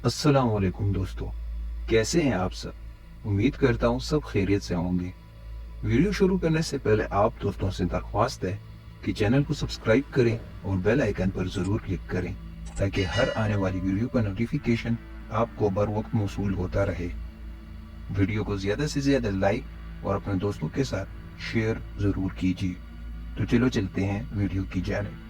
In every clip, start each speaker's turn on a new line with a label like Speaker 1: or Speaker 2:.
Speaker 1: अस्सलाम वालेकुम दोस्तों, कैसे हैं आप सब। उम्मीद करता हूँ सब खैरियत से होंगे। वीडियो शुरू करने से पहले आप दोस्तों से दरख्वास्त है कि चैनल को सब्सक्राइब करें और बेल आइकन पर ज़रूर क्लिक करें ताकि हर आने वाली वीडियो का नोटिफिकेशन आपको बर वक्त मौसूल होता रहे। वीडियो को ज़्यादा से ज़्यादा लाइक और अपने दोस्तों के साथ शेयर ज़रूर कीजिए। तो चलो चलते हैं वीडियो की जानिब।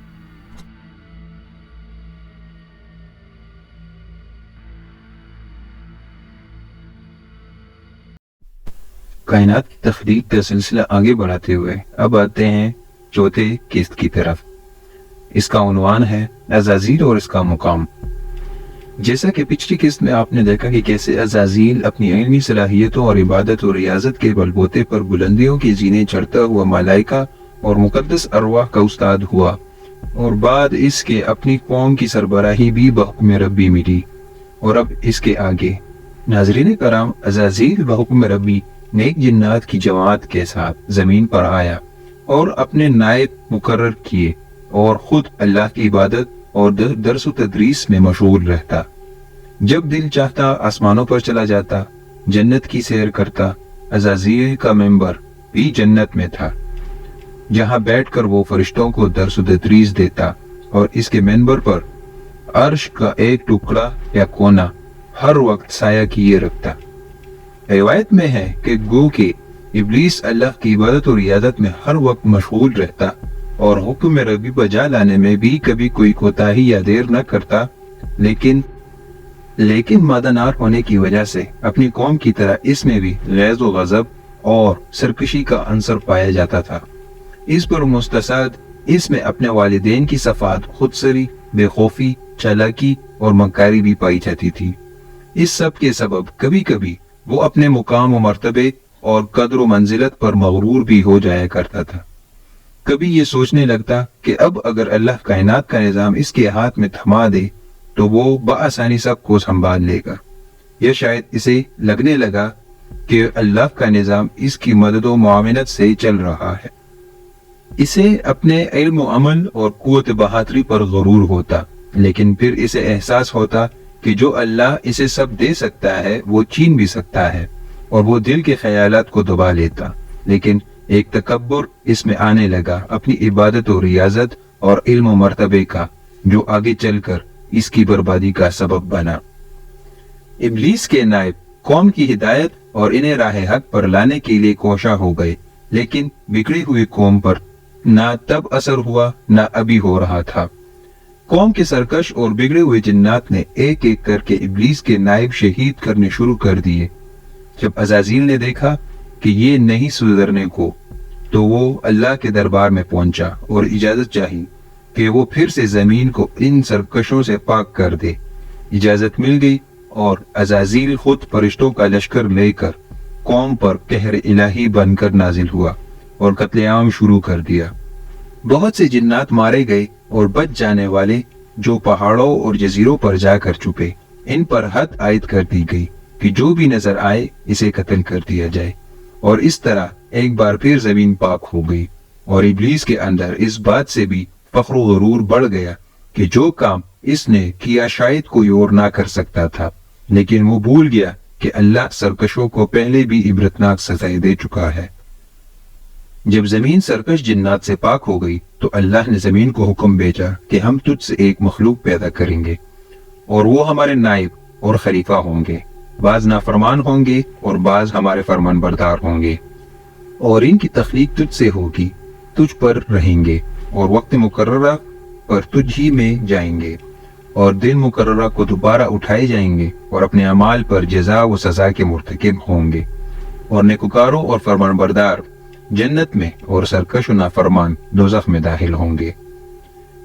Speaker 1: कायनात की तख्लीक का सिलसिला आगे बढ़ाते हुए अब आते हैं चौथे किस्त की तरफ। इसका उन्वान है अज़ाज़ील और इसका मुकाम। जैसा कि पिछली किस्त में आपने देखा कि कैसे अज़ाज़ील अपनी इल्मी सलाहियतों और इबादत और रियाजत के बलबूते पर बुलंदियों की जीने चढ़ता हुआ मलाइका और मुकद्दस अरवाह का उस्ताद हुआ और बाद इसके अपनी कौम की सरबराही भी बहुक्म रब्बी मिली। और अब इसके आगे नाज़रीन कराम, अज़ाज़ील बहुक्म रब्बी नेक जिन्नात की जमात के साथ जमीन पर आया और अपने नायब मुकर्रर किए और खुद अल्लाह की इबादत और दर्स व तदरीस में मशगूल रहता। जब दिल चाहता आसमानों पर चला जाता, जन्नत की सैर करता। अज़ाज़ील का मेंबर भी जन्नत में था जहां बैठकर वो फरिश्तों को दर्स व तदरीस देता और इसके मेंबर पर अर्श का एक टुकड़ा या कोना हर वक्त साया किए रखता। रिवायत में है कि गो के इब्लीस अल्लाह की इबादत और रियादत में हर वक्त मशगूल रहता और हुक्म रब्बी बजा लाने में भी कभी कोई कोताही या देर न करता, लेकिन मादानार होने की वजह से अपनी कौम की तरह इसमें भी गैज़ व गज़ब और सरकशी का अंसर पाया जाता था। इस पर मुस्तसाद इसमें अपने वालिदैन की सफात, खुदसरी, बेखौफी, चालाकी और मक्कारी भी पाई जाती थी। इस सब के सबब कभी कभी वो अपने मुकाम व मर्तबे और कद्र व मंजिलत पर मगरूर भी हो जाया करता था। कभी ये सोचने लगता कि अब अगर अल्लाह कायनात का निज़ाम इसके हाथ में थमा दे तो वो बआसानी सबको संभाल लेगा, या शायद इसे लगने लगा कि अल्लाह का निज़ाम इसकी मदद व मुआविनत से चल रहा है। इसे अपने इल्म व अमल और कुव्वत बहादुरी पर गरूर होता, लेकिन फिर इसे एहसास होता कि जो अल्लाह इसे सब दे सकता है वो छीन भी सकता है, और वो दिल के ख्यालात को दबा लेता। लेकिन एक तकब्बुर इसमें आने लगा अपनी इबादत और रियाजत और इल्म मर्तबे का, जो आगे चलकर इसकी बर्बादी का सबब बना। इब्लीस के नायब कौम की हिदायत और इन्हें राह हक पर लाने के लिए कोशा हो गए, लेकिन बिगड़ी हुई कौम पर ना तब असर हुआ ना अभी हो रहा था। कौम के सरकश और बिगड़े हुए जिन्नात ने एक एक करके इब्लीस के नायब शहीद करने शुरू कर दिए। जब अज़ाज़ील ने देखा कि ये नहीं सुधरने को, तो वो अल्लाह के दरबार में पहुंचा और इजाजत चाही कि वो फिर से जमीन को इन सरकशों से पाक कर दे। इजाजत मिल गई और अज़ाज़ील खुद फरिश्तों का लश्कर लेकर कौम पर कहर इलाही बनकर नाजिल हुआ और कत्लेआम शुरू कर दिया। बहुत से जिन्नात मारे गए और बच जाने वाले जो पहाड़ों और जजीरों पर जाकर छुपे, इन पर हद आयद कर दी गई कि जो भी नजर आए इसे कत्ल कर दिया जाए। और इस तरह एक बार फिर जमीन पाक हो गई और इब्लीस के अंदर इस बात से भी फख्र व गरूर बढ़ गया कि जो काम इसने किया शायद कोई और ना कर सकता था, लेकिन वो भूल गया कि अल्लाह सरकशों को पहले भी इबरतनाक सजाएं दे चुका है। जब जमीन सरकश जिन्नात से पाक हो गई तो अल्लाह ने जमीन को हुक्म भेजा कि हम तुझसे एक मखलूक पैदा करेंगे और वो हमारे नायब और खलीफा होंगे। बाज नाफरमान होंगे और बाज हमारे फरमान बरदार होंगे, और इनकी तख्लीक तुझसे होगी, तुझ पर रहेंगे और वक्त मुकर्ररा पर तुझ ही में जाएंगे, और दिन मुकर्ररा को दोबारा उठाए जाएंगे और अपने अमाल पर जज़ा व सजा के मुर्तकिब होंगे। और नेकुकारों और फरमान बरदार जन्नत में और सरकश नाफरमान दोज़ख में दाखिल होंगे।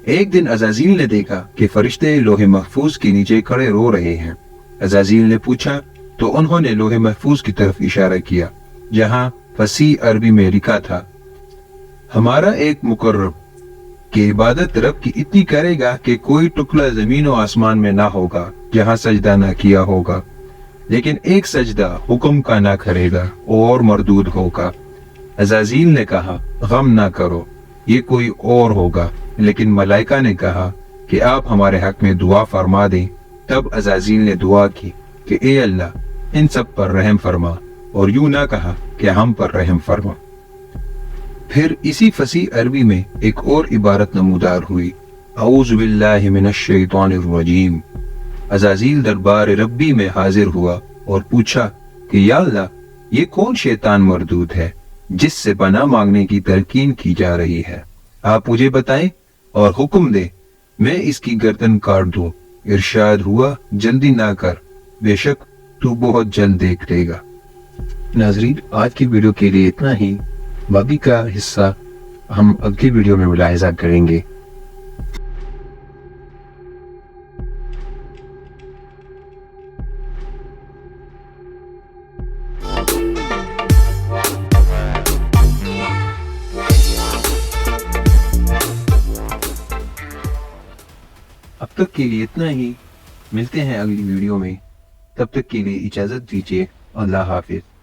Speaker 1: एक दिन अज़ाज़ील ने देखा कि फरिश्ते लोहे महफूज के नीचे खड़े रो रहे हैं। अज़ाज़ील ने पूछा तो उन्होंने लोहे महफूज की तरफ इशारा किया जहां फसी अरबी में लिखा था, हमारा एक मुकर्रब की इबादत रब की इतनी करेगा कि कोई टुकड़ा जमीन और आसमान में ना होगा जहां सजदा ना किया होगा, लेकिन एक सजदा हुक्म का ना करेगा और मरदूद होगा। अज़ाज़ील ने कहा, गम ना करो, ये कोई और होगा, लेकिन मलाइका ने कहा कि आप हमारे हक में दुआ फरमा दें तब अज़ाज़ील ने दुआ की कि ए अल्लाह इन सब पर रहम फरमा, और यूं ना कहा कि हम पर रहम फरमा। फिर इसी फसी अरबी में एक और इबारत नमूदार हुई, औज़ु बिल्लाहि मिनश शैतानिर रजीम। अज़ाज़ील दरबार रब्बी में हाजिर हुआ और पूछा कि या अल्लाह, ये कौन शैतान मरदूद है जिससे पनाह मांगने की तलकीन की जा रही है? आप मुझे बताएं और हुक्म दे, मैं इसकी गर्दन काट दूं। इरशाद हुआ, जल्दी ना कर, बेशक तू बहुत जल्द देख लेगा। नाज़रीन, आज की वीडियो के लिए इतना ही। बाकी का हिस्सा हम अगली वीडियो में मुलाहिज़ा करेंगे। अब तक के लिए इतना ही, मिलते हैं अगली वीडियो में। तब तक के लिए इजाज़त दीजिए। अल्लाह हाफिज़।